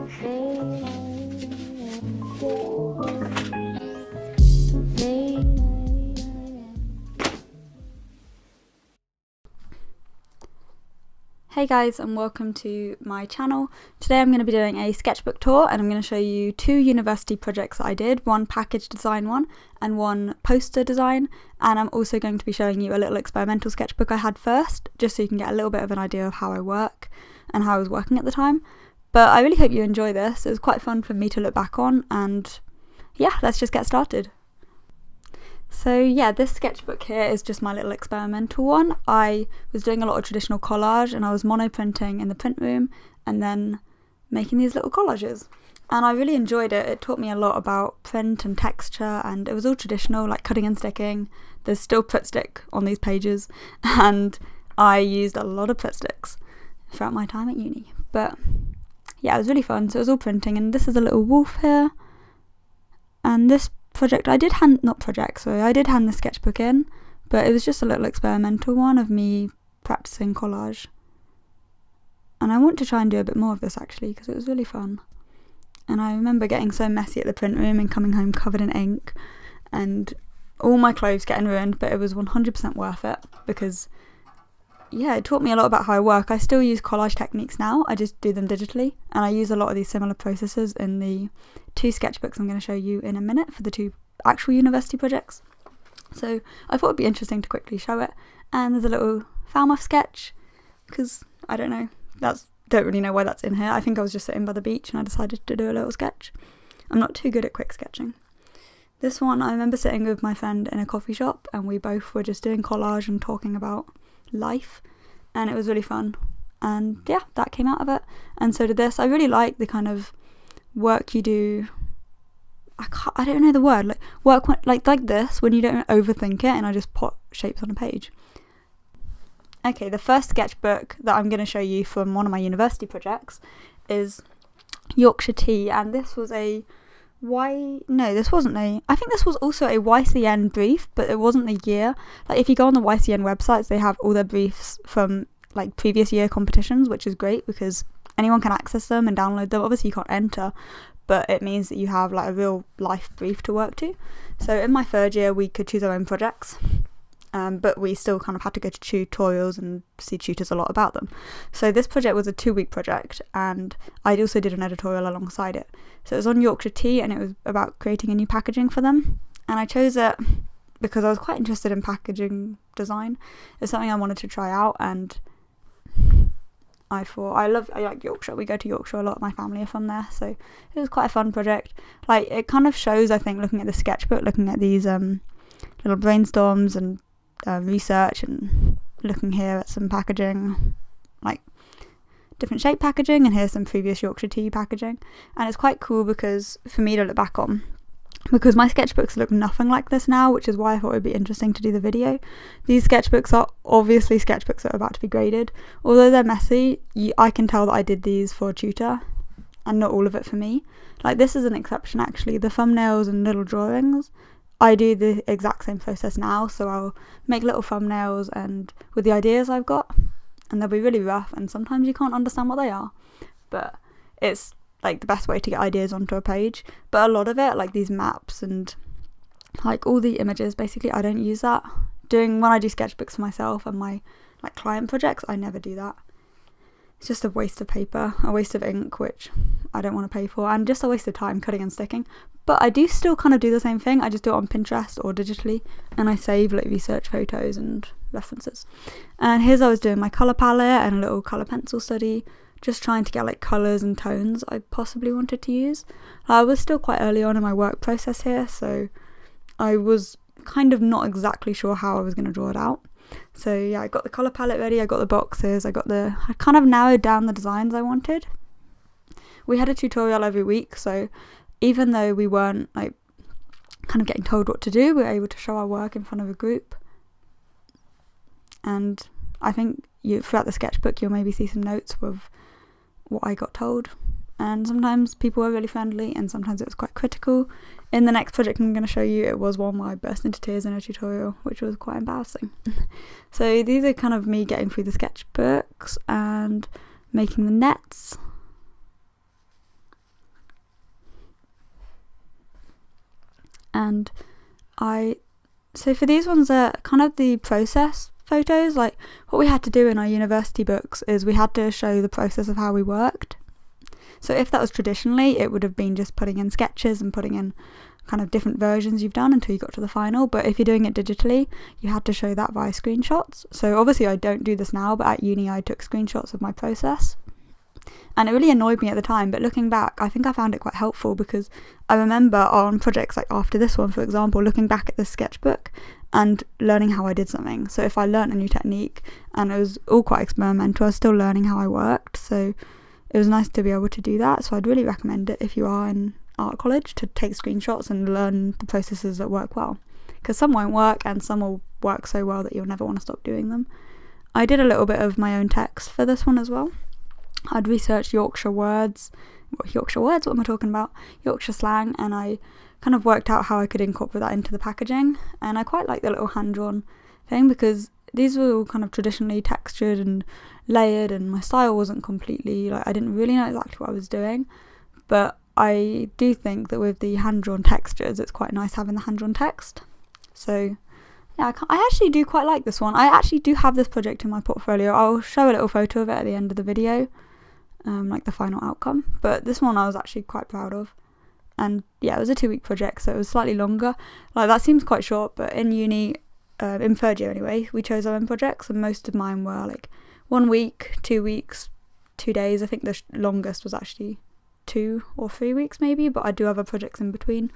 Hey guys, and welcome to my channel. Today I'm going to be doing a sketchbook tour, and I'm going to show you two university projects that I did, one package design one and one poster design, and I'm also going to be showing you a little experimental sketchbook I had first, just so you can get a little bit of an idea of how I work and how I was working at the time. But I really hope you enjoy this. It was quite fun for me to look back on, and yeah, let's just get started. So yeah, this sketchbook here is just my little experimental one. I was doing a lot of traditional collage, and I was monoprinting in the print room and then making these little collages. And I really enjoyed it. It taught me a lot about print and texture, and it was all traditional, like cutting and sticking. There's still Pritt stick on these pages, and I used a lot of Pritt sticks throughout my time at uni. But yeah, it was really fun. So it was all printing, and this is a little wolf here. And this project, I did hand the sketchbook in, but it was just a little experimental one of me practicing collage. And I want to try and do a bit more of this actually, because it was really fun. And I remember getting so messy at the print room and coming home covered in ink and all my clothes getting ruined, but it was 100% worth it, because yeah, it taught me a lot about how I work. I still use collage techniques now, I just do them digitally, and I use a lot of these similar processes in the two sketchbooks I'm going to show you in a minute for the two actual university projects. So I thought it'd be interesting to quickly show it. And there's a little Falmouth sketch, because I don't really know why that's in here. I think I was just sitting by the beach and I decided to do a little sketch. I'm not too good at quick sketching. This one, I remember sitting with my friend in a coffee shop, and we both were just doing collage and talking about life, and it was really fun. And yeah, that came out of it, and so did this. I really like the kind of work you do. I don't know the word, like work like this, when you don't overthink it and I just put shapes on a page. Okay, the first sketchbook that I'm going to show you from one of my university projects is Yorkshire Tea, and this was I think this was also a YCN brief, but it wasn't the year. Like if you go on the YCN websites, they have all their briefs from like previous year competitions, which is great because anyone can access them and download them. Obviously you can't enter, but it means that you have like a real life brief to work to. So in my third year we could choose our own projects, but we still kind of had to go to tutorials and see tutors a lot about them. So this project was a 2-week project, and I also did an editorial alongside it. So it was on Yorkshire Tea, and it was about creating a new packaging for them. And I chose it because I was quite interested in packaging design. It's something I wanted to try out, and I thought I like Yorkshire. We go to Yorkshire a lot. My family are from there, so it was quite a fun project. Like it kind of shows, I think, looking at the sketchbook, looking at these little brainstorms and research, and looking here at some packaging, like different shape packaging, and here's some previous Yorkshire Tea packaging, and it's quite cool because for me to look back on, because my sketchbooks look nothing like this now, which is why I thought it would be interesting to do the video. These sketchbooks are obviously sketchbooks that are about to be graded. Although they're messy, I can tell that I did these for a tutor and not all of it for me. Like this is an exception actually. The thumbnails and little drawings, I do the exact same process now, so I'll make little thumbnails and with the ideas I've got, and they'll be really rough, and sometimes you can't understand what they are, but it's like the best way to get ideas onto a page. But a lot of it, like these maps and like all the images, basically I don't use that. When I do sketchbooks for myself and my like client projects, I never do that. It's just a waste of paper, a waste of ink, which I don't want to pay for, and just a waste of time cutting and sticking. But I do still kind of do the same thing. I just do it on Pinterest or digitally, and I save like research photos and references. And here's I was doing my colour palette and a little colour pencil study, just trying to get like colours and tones I possibly wanted to use. I was still quite early on in my work process here, so I was kind of not exactly sure how I was going to draw it out. So yeah, I got the colour palette ready, I got the boxes, I kind of narrowed down the designs I wanted. We had a tutorial every week, so even though we weren't like kind of getting told what to do, we were able to show our work in front of a group. And I think throughout the sketchbook you'll maybe see some notes of what I got told, and sometimes people were really friendly and sometimes it was quite critical. In the next project I'm going to show you, it was one where I burst into tears in a tutorial, which was quite embarrassing. So these are kind of me getting through the sketchbooks and making the nets. and so for these ones, they're kind of the process photos. Like, what we had to do in our university books is we had to show the process of how we worked. So if that was traditionally, it would have been just putting in sketches and putting in kind of different versions you've done until you got to the final. But if you're doing it digitally, you had to show that via screenshots. So obviously I don't do this now, but at uni I took screenshots of my process. And it really annoyed me at the time, but looking back, I think I found it quite helpful, because I remember on projects like after this one, for example, looking back at the sketchbook and learning how I did something. So if I learnt a new technique, and it was all quite experimental, I was still learning how I worked. So it was nice to be able to do that. So I'd really recommend it if you are in art college, to take screenshots and learn the processes that work well. Because some won't work, and some will work so well that you'll never want to stop doing them. I did a little bit of my own text for this one as well. I'd researched Yorkshire words, what am I talking about? Yorkshire slang, and I kind of worked out how I could incorporate that into the packaging. And I quite like the little hand-drawn thing, because these were all kind of traditionally textured and layered, and my style wasn't completely, like, I didn't really know exactly what I was doing. But I do think that with the hand-drawn textures, it's quite nice having the hand-drawn text. So yeah, I actually do quite like this one. I actually do have this project in my portfolio. I'll show a little photo of it at the end of the video, like the final outcome. But this one I was actually quite proud of. And yeah, it was a 2-week project, so it was slightly longer. Like, that seems quite short, but in uni, in third year anyway, we chose our own projects, and most of mine were like 1 week, 2 weeks, 2 days. I think the longest was actually 2 or 3 weeks maybe, but I do have other projects in between.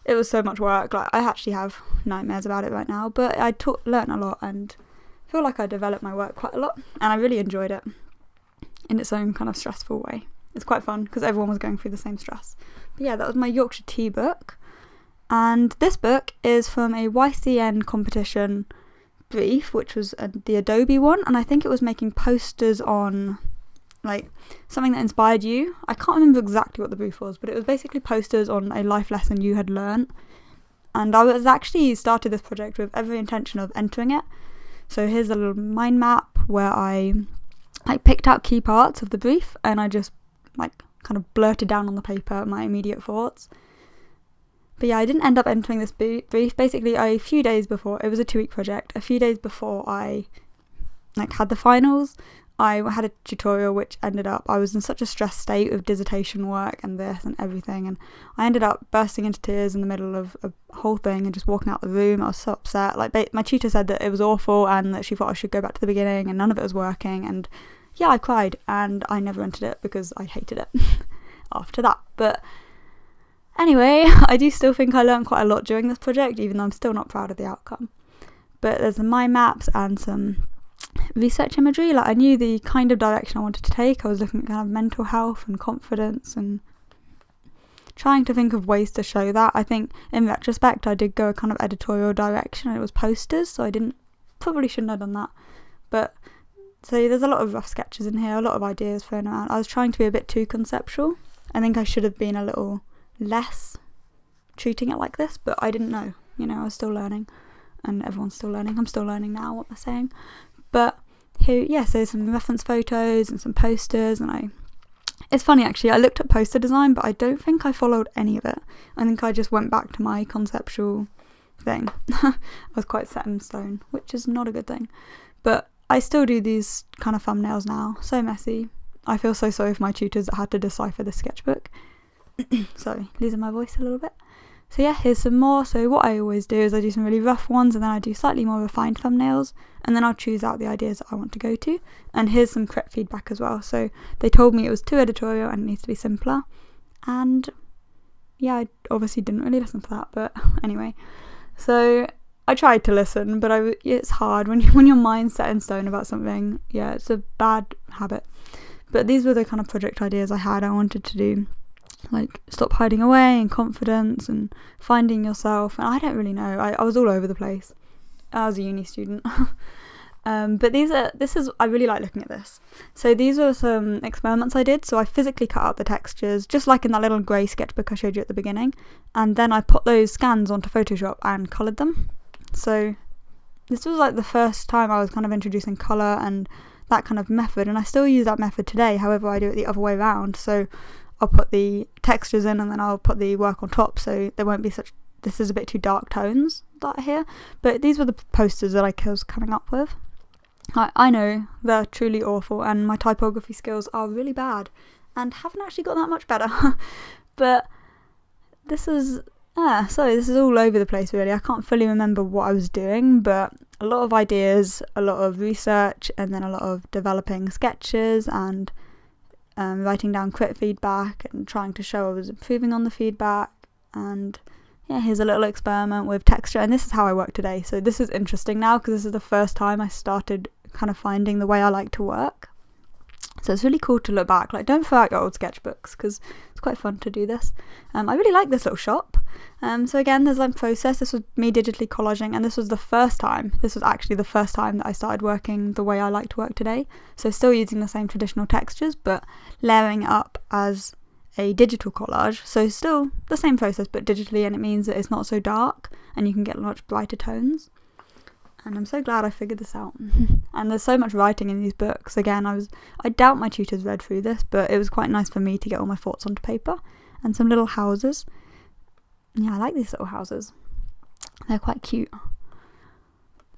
It was so much work, like, I actually have nightmares about it right now, but I learnt a lot, and feel like I developed my work quite a lot, and I really enjoyed it in its own kind of stressful way. It's quite fun because everyone was going through the same stress. But yeah, that was my Yorkshire Tea book, and this book is from a YCN competition brief, which was the Adobe one, and I think it was making posters on like something that inspired you. I can't remember exactly what the brief was, but it was basically posters on a life lesson you had learnt. And I was actually started this project with every intention of entering it. So here's a little mind map where I picked out key parts of the brief, and I just kind of blurted down on the paper my immediate thoughts. But yeah, I didn't end up entering this brief. Basically, a few days before, it was a 2-week project, a few days before I had the finals, I had a tutorial which ended up, I was in such a stressed state with dissertation work and this and everything, and I ended up bursting into tears in the middle of a whole thing and just walking out the room. I was so upset. My tutor said that it was awful and that she thought I should go back to the beginning, and none of it was working, and yeah, I cried, and I never entered it because I hated it after that. But anyway, I do still think I learned quite a lot during this project, even though I'm still not proud of the outcome. But there's some mind maps and some research imagery. Like, I knew the kind of direction I wanted to take. I was looking at kind of mental health and confidence and trying to think of ways to show that. I think in retrospect I did go a kind of editorial direction, and it was posters, so probably shouldn't have done that. But so there's a lot of rough sketches in here, a lot of ideas thrown around. I was trying to be a bit too conceptual. I think I should have been a little less treating it like this, but I didn't know, I was still learning, and everyone's still learning. I'm still learning now what they're saying. But here, yeah, so some reference photos and some posters, and it's funny actually, I looked at poster design, but I don't think I followed any of it. I think I just went back to my conceptual thing. I was quite set in stone, which is not a good thing. But I still do these kind of thumbnails now, so messy. I feel so sorry for my tutors that had to decipher the sketchbook. Sorry, losing my voice a little bit. So yeah, here's some more. So what I always do is I do some really rough ones, and then I do slightly more refined thumbnails, and then I'll choose out the ideas that I want to go to. And here's some correct feedback as well. So they told me it was too editorial and it needs to be simpler. And yeah, I obviously didn't really listen to that, but anyway. So I tried to listen, but it's hard when your mind's set in stone about something. Yeah, it's a bad habit. But these were the kind of project ideas I had. I wanted to do stop hiding away, and confidence, and finding yourself, and I don't really know, I was all over the place. I was a uni student. But I really like looking at this. So these are some experiments I did. So I physically cut out the textures, just like in that little grey sketchbook I showed you at the beginning, and then I put those scans onto Photoshop and coloured them. So this was the first time I was kind of introducing colour and that kind of method, and I still use that method today. However, I do it the other way around. So I'll put the textures in, and then I'll put the work on top, so there won't be such this is a bit too dark tones that are here, but these were the posters that I was coming up with. I know they're truly awful and my typography skills are really bad and haven't actually got that much better. But this is this is all over the place really. I can't fully remember what I was doing, but a lot of ideas, a lot of research, and then a lot of developing sketches and writing down quick feedback and trying to show I was improving on the feedback. And yeah, here's a little experiment with texture, and this is how I work today. So this is interesting now because this is the first time I started kind of finding the way I like to work. So it's really cool to look back. Like, don't throw out your old sketchbooks because it's quite fun to do this. I really like this little shop. So again, there's like process. This was me digitally collaging, and this was actually the first time that I started working the way I like to work today. So still using the same traditional textures, but layering it up as a digital collage. So still the same process, but digitally, and it means that it's not so dark and you can get much brighter tones. And I'm so glad I figured this out. And there's so much writing in these books. Again, I doubt my tutors read through this, but it was quite nice for me to get all my thoughts onto paper. And some little houses. Yeah, I like these little houses. They're quite cute.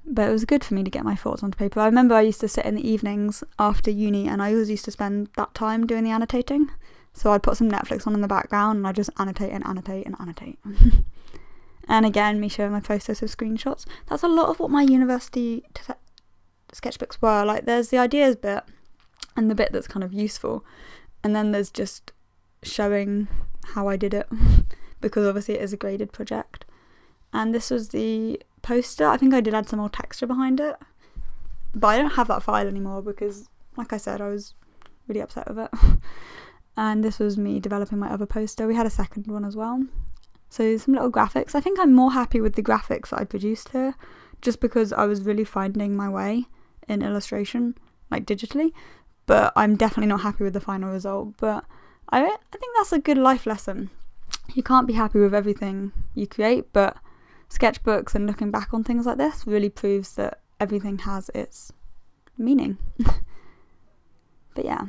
But it was good for me to get my thoughts onto paper. I remember I used to sit in the evenings after uni, and I always used to spend that time doing the annotating. So I'd put some Netflix on in the background and I'd just annotate and annotate and annotate. And again, me showing my process of screenshots. That's a lot of what my university sketchbooks were. Like, there's the ideas bit and the bit that's kind of useful. And then there's just showing how I did it because obviously it is a graded project. And this was the poster. I think I did add some more texture behind it. But I don't have that file anymore because, like I said, I was really upset with it. And this was me developing my other poster. We had a second one as well. So some little graphics. I think I'm more happy with the graphics that I produced here, just because I was really finding my way in illustration, like digitally. But I'm definitely not happy with the final result. But I think that's a good life lesson. You can't be happy with everything you create, but sketchbooks and looking back on things like this really proves that everything has its meaning. But yeah.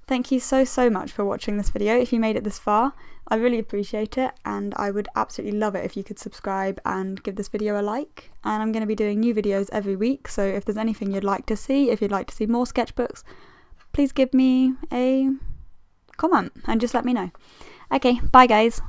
Thank you so much for watching this video. If you made it this far, I really appreciate it, and I would absolutely love it if you could subscribe and give this video a like. And I'm going to be doing new videos every week, so if there's anything you'd like to see, if you'd like to see more sketchbooks, please give me a comment and just let me know. Okay, bye guys.